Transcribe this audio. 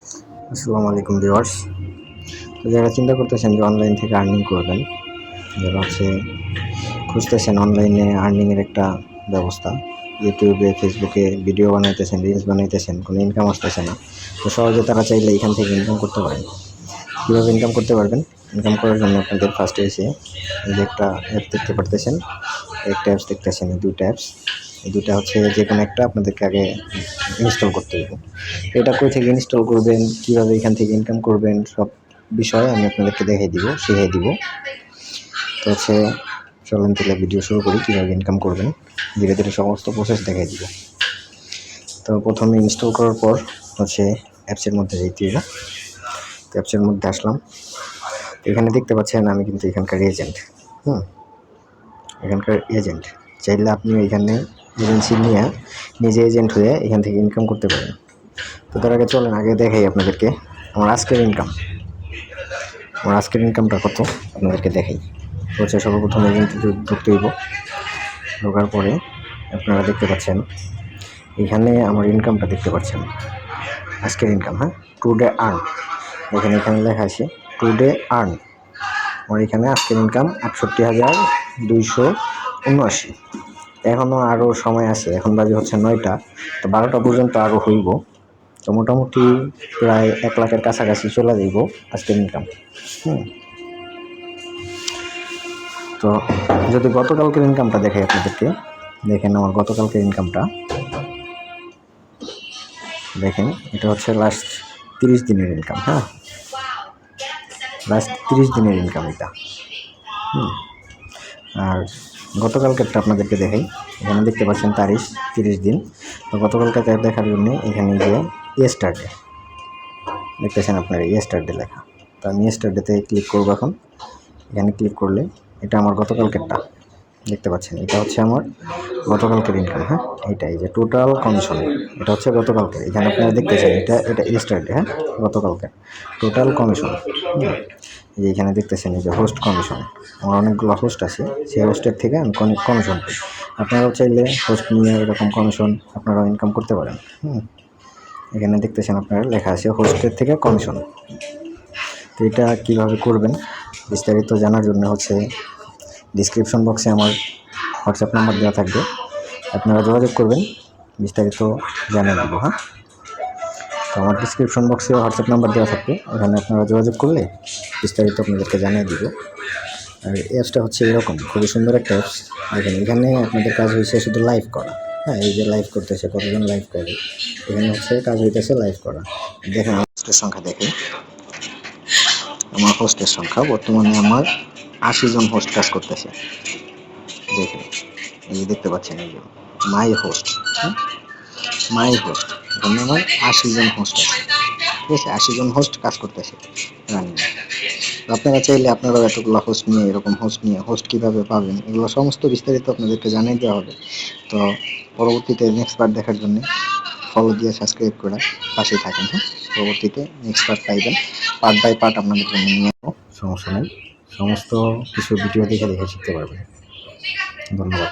আসসালামু আলাইকুম ভিউয়ার্স। তো যারা চিন্তা করতেছেন যে অনলাইন থেকে আর্নিং করবেন, যারা খুঁজতেছেন অনলাইনে আর্নিংয়ের একটা ব্যবস্থা, ইউটিউবে ফেসবুকে ভিডিও বানাইতেছেন, রিলস বানাইতেছেন, কোনো ইনকাম আসতেছে না, তো সহজে তারা চাইলে এখান থেকে ইনকাম করতে পারেন। কীভাবে ইনকাম করতে পারবেন? ইনকাম করার জন্য আপনাদের ফার্স্টে এসে এই যে একটা অ্যাপ দেখতে পারতেছেন, একটা অ্যাপস দেখতেছেন, এই দুইটা অ্যাপস, এই দুইটা হচ্ছে যে কোনো একটা আপনাদেরকে আগে ইনস্টল করতে হবে। এটা কই থেকে ইনস্টল করবেন, কীভাবে এখান থেকে ইনকাম করবেন, সব বিষয়ে আমি আপনাদেরকে শিখিয়ে দিব। তো চলেন তাহলে ভিডিও শুরু করি। কীভাবে ইনকাম করবেন ধীরে ধীরে সমস্ত প্রসেস দেখিয়ে দিব। তো প্রথমে ইনস্টল করার পর অ্যাপসের মধ্যে যেতে হবে। তো অ্যাপসের মধ্যে আসলাম। এখানে দেখতে পাচ্ছেন আমি কিন্তু এখানকার এজেন্ট। এখানকার এজেন্ট চাইলে আপনি এখানে এজেন্সি নিয়ে নিজে এজেন্ট হয়ে এখান থেকে ইনকাম করতে পারেন। তো তার আগে চলেন আগে দেখাই আপনাদেরকে আমার আজকের ইনকামটা কত আপনাদেরকে দেখাই। তো সর্বপ্রথম এজেন্টে ঢুকতে হইব। ঢোকার পরে আপনারা দেখতে পাচ্ছেন এখানে আমার ইনকামটা দেখতে পাচ্ছেন, আজকের ইনকাম। টুডে আর্ন, এখানে লেখা আছে টুডে আর্ন। আমার এখানে আজকের ইনকাম ৬৮,২৭৯। এখনও আরও সময় আছে, এখন বাজে হচ্ছে ৯টা, তো 12টা পর্যন্ত আরও হইব। তো মোটামুটি প্রায় 1 লাখের কাছাকাছি চলে যাইব আজকের ইনকাম। তো যদি গতকালকের ইনকামটা দেখাই আপনাদেরকে, দেখেন আমার গতকালকের ইনকামটা দেখেন। এটা হচ্ছে লাস্ট 30 দিনের ইনকাম। লাস্ট 30 দিনের ইনকাম এটা। আর গতকালকেরটা আপনাদেরকে দেখাই। এখানে দেখতে পাচ্ছেন তারিখ 30 দিন। তো গতকালকে দেখার জন্য এখানে গিয়ে ইয়েস্টারডে দেখতেছেন আপনার, ইয়েস্টারডে লেখা। তো আমি ইয়েস্টারডেতে ক্লিক করবো। এখন এখানে ক্লিক করলে এটা আমার গতকালকেরটা দেখতে পাচ্ছেন। এটা হচ্ছে আমার গতকালকের ইনকাম। এইটা এই যে টোটাল কমিশন, এটা হচ্ছে গতকালকের। এখানে আপনারা দেখতেছেন এটা ইয়েস্টারডে, গতকালকের টোটাল কমিশন। এই যে এখানে দেখতেছেন এই যে হোস্ট কমিশন, আমার অনেকগুলো হোস্ট আছে, সেই হোস্টের থেকে আমি কমিশন পাই। আপনারাও চাইলে হোস্ট নিয়ে এরকম কমিশন আপনারাও ইনকাম করতে পারেন। এখানে দেখতেছেন আপনারা লেখা আছে হোস্টের থেকে কমিশন। তো এটা কীভাবে করবেন বিস্তারিত জানার জন্য ডিসক্রিপশন বক্সে আমার হোয়াটসঅ্যাপ নাম্বার দেওয়া থাকবে, আপনারা যোগাযোগ করবেন, বিস্তারিত জানিয়ে দেবো। তো আমার ডিসক্রিপশন বক্সে হোয়াটসঅ্যাপ নাম্বার দেওয়া থাকবে, ওখানে আপনারা যোগাযোগ করলে বিস্তারিত আপনাদেরকে জানিয়ে দিব। আর অ্যাপসটা হচ্ছে এরকম, খুবই সুন্দর একটা অ্যাপস। দেখেন এখানে আপনাদের কাজ হয়েছে শুধু লাইভ করা। এই যে লাইভ করতেছে, কতজন লাইভ করে, এখানে কাজ হইতেছে লাইভ করা। দেখেন আমার হোস্টের সংখ্যা, দেখেন আমার হোস্টের সংখ্যা বর্তমানে আমার 80 জন হোস্ট কাজ করতেছে। দেখেন এই যে দেখতে পাচ্ছেন, এই যে মাই হোস্ট, এখানে আমার 80 জন হোস্ট আছে। ঠিক আছে, 80 জন হোস্ট কাজ করতেছে রানিং। আপনারা চাইলে আপনারাও এতগুলো হোস্ট নিয়ে হোস্ট কীভাবে পাবেন, এগুলো সমস্ত বিস্তারিত আপনাদেরকে জানিয়ে দেওয়া হবে। তো পরবর্তীতে নেক্সট পার্ট দেখার জন্য ফলো দিয়ে সাবস্ক্রাইব করে পাশেই থাকেন। পরবর্তীতে নেক্সট পার্ট পাইবেন, পার্ট বাই পার্ট আপনাদের জন্য নিয়ে আসবো, সমস্যা নেই। সমস্ত কিছু ভিডিও দেখে শিখতে পারবেন। ধন্যবাদ।